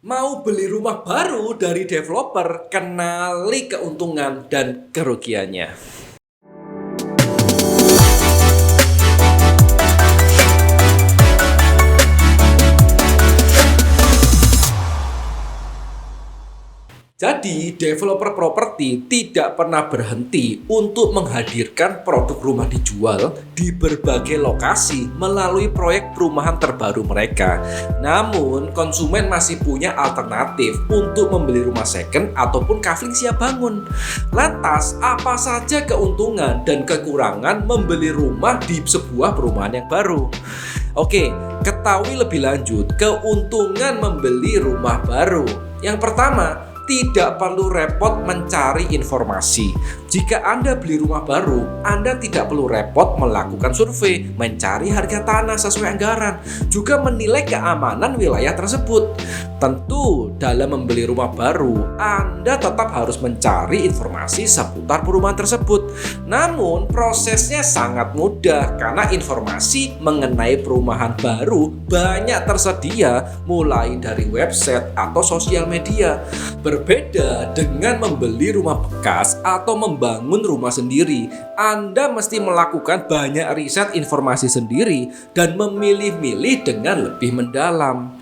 Mau beli rumah baru dari developer, kenali keuntungan dan kerugiannya. Jadi, developer properti tidak pernah berhenti untuk menghadirkan produk rumah dijual di berbagai lokasi melalui proyek perumahan terbaru mereka. Namun, konsumen masih punya alternatif untuk membeli rumah second ataupun kafling siap bangun. Lantas, apa saja keuntungan dan kekurangan membeli rumah di sebuah perumahan yang baru? Oke, ketahui lebih lanjut keuntungan membeli rumah baru. Yang pertama, tidak perlu repot mencari informasi. Jika Anda beli rumah baru, Anda tidak perlu repot melakukan survei, mencari harga tanah sesuai anggaran, juga menilai keamanan wilayah tersebut. Tentu, dalam membeli rumah baru, Anda tetap harus mencari informasi seputar perumahan tersebut. Namun, prosesnya sangat mudah karena informasi mengenai perumahan baru banyak tersedia mulai dari website atau sosial media. Berbeda dengan membeli rumah bekas atau membangun rumah sendiri, Anda mesti melakukan banyak riset informasi sendiri dan memilih-milih dengan lebih mendalam.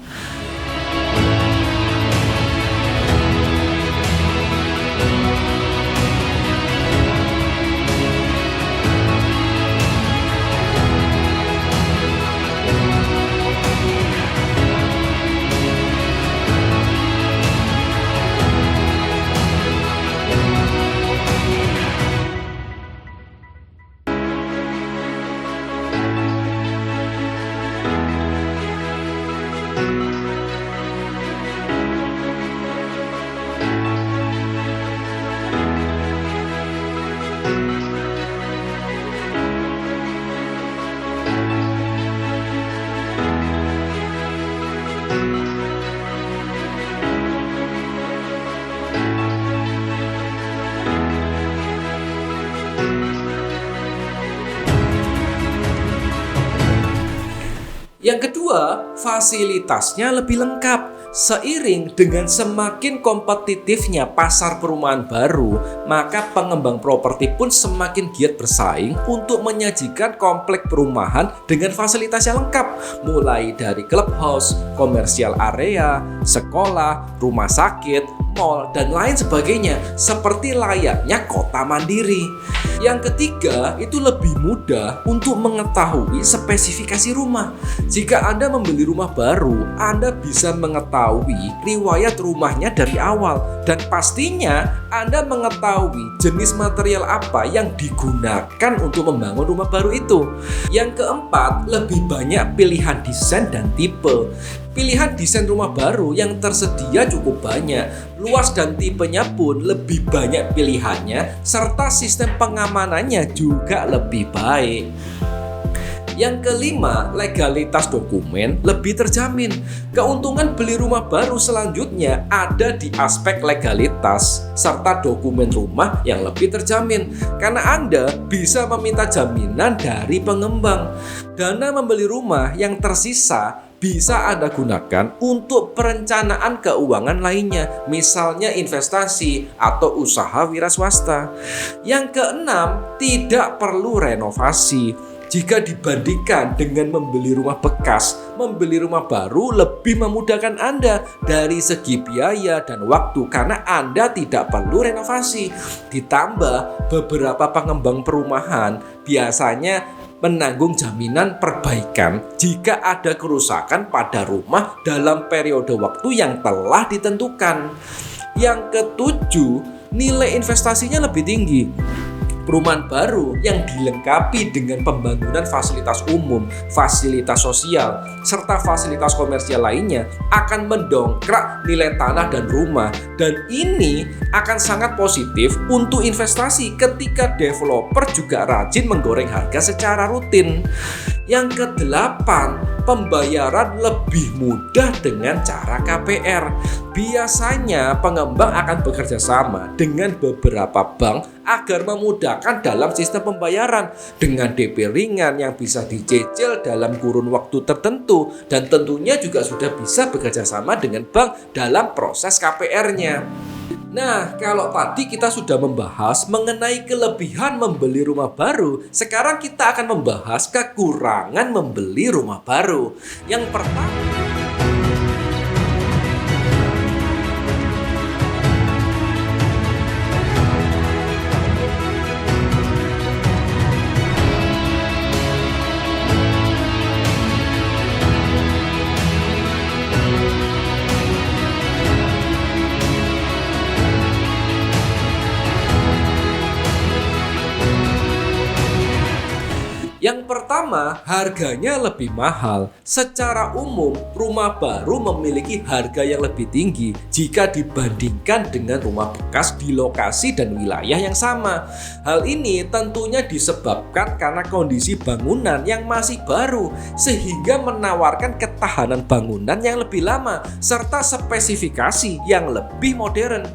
Yang kedua, fasilitasnya lebih lengkap. Seiring dengan semakin kompetitifnya pasar perumahan baru, maka pengembang properti pun semakin giat bersaing untuk menyajikan komplek perumahan dengan fasilitas yang lengkap, mulai dari clubhouse, komersial area, sekolah, rumah sakit, mall, dan lain sebagainya, seperti layaknya kota mandiri. Yang ketiga, itu lebih mudah untuk mengetahui spesifikasi rumah. Jika Anda membeli rumah baru, Anda bisa mengetahui riwayat rumahnya dari awal, dan pastinya Anda mengetahui jenis material apa yang digunakan untuk membangun rumah baru itu. Yang keempat, lebih banyak pilihan desain dan tipe. Pilihan desain rumah baru yang tersedia cukup banyak, luas dan tipenya pun lebih banyak pilihannya, serta sistem pengamanannya juga lebih baik. Yang kelima, legalitas dokumen lebih terjamin. Keuntungan beli rumah baru selanjutnya ada di aspek legalitas serta dokumen rumah yang lebih terjamin, karena Anda bisa meminta jaminan dari pengembang. Dana membeli rumah yang tersisa bisa Anda gunakan untuk perencanaan keuangan lainnya, misalnya investasi atau usaha wira swasta. Yang keenam, tidak perlu renovasi. Jika dibandingkan dengan membeli rumah bekas, membeli rumah baru lebih memudahkan Anda dari segi biaya dan waktu karena Anda tidak perlu renovasi. Ditambah, beberapa pengembang perumahan biasanya menanggung jaminan perbaikan jika ada kerusakan pada rumah dalam periode waktu yang telah ditentukan. Yang ketujuh, nilai investasinya lebih tinggi. Perumahan baru yang dilengkapi dengan pembangunan fasilitas umum, fasilitas sosial, serta fasilitas komersial lainnya akan mendongkrak nilai tanah dan rumah, dan ini akan sangat positif untuk investasi ketika developer juga rajin menggoreng harga secara rutin. Yang kedelapan, pembayaran lebih mudah dengan cara KPR. Biasanya pengembang akan bekerja sama dengan beberapa bank agar memudahkan dalam sistem pembayaran dengan DP ringan yang bisa dicicil dalam kurun waktu tertentu, dan tentunya juga sudah bisa bekerja sama dengan bank dalam proses KPR-nya. Nah, kalau tadi kita sudah membahas mengenai kelebihan membeli rumah baru, sekarang kita akan membahas kekurangan membeli rumah baru. Yang pertama, harganya lebih mahal. Secara umum, rumah baru memiliki harga yang lebih tinggi jika dibandingkan dengan rumah bekas di lokasi dan wilayah yang sama. Hal ini tentunya disebabkan karena kondisi bangunan yang masih baru, sehingga menawarkan ketahanan bangunan yang lebih lama serta spesifikasi yang lebih modern.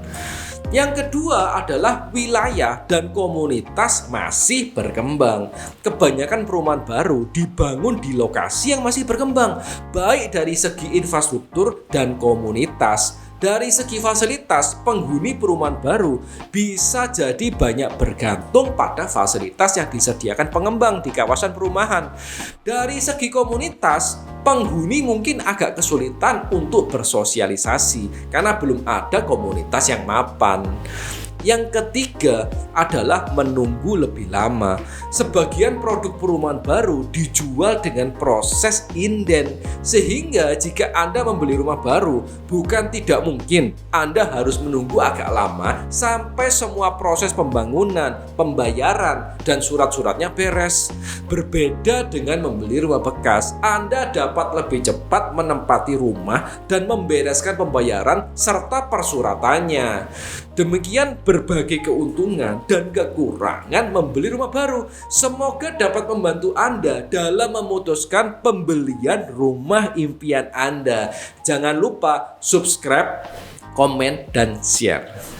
Yang kedua adalah wilayah dan komunitas masih berkembang. Kebanyakan perumahan baru dibangun di lokasi yang masih berkembang, baik dari segi infrastruktur dan komunitas. Dari segi fasilitas, penghuni perumahan baru bisa jadi banyak bergantung pada fasilitas yang disediakan pengembang di kawasan perumahan. Dari segi komunitas, penghuni mungkin agak kesulitan untuk bersosialisasi karena belum ada komunitas yang mapan. Yang ketiga adalah menunggu lebih lama. Sebagian produk perumahan baru dijual dengan proses inden, sehingga jika Anda membeli rumah baru, bukan tidak mungkin Anda harus menunggu agak lama sampai semua proses pembangunan, pembayaran, dan surat-suratnya beres. Berbeda dengan membeli rumah bekas, Anda dapat lebih cepat menempati rumah dan membereskan pembayaran serta persuratannya. Demikian berbagai keuntungan dan kekurangan membeli rumah baru. Semoga dapat membantu Anda dalam memutuskan pembelian rumah impian Anda. Jangan lupa subscribe, komen, dan share.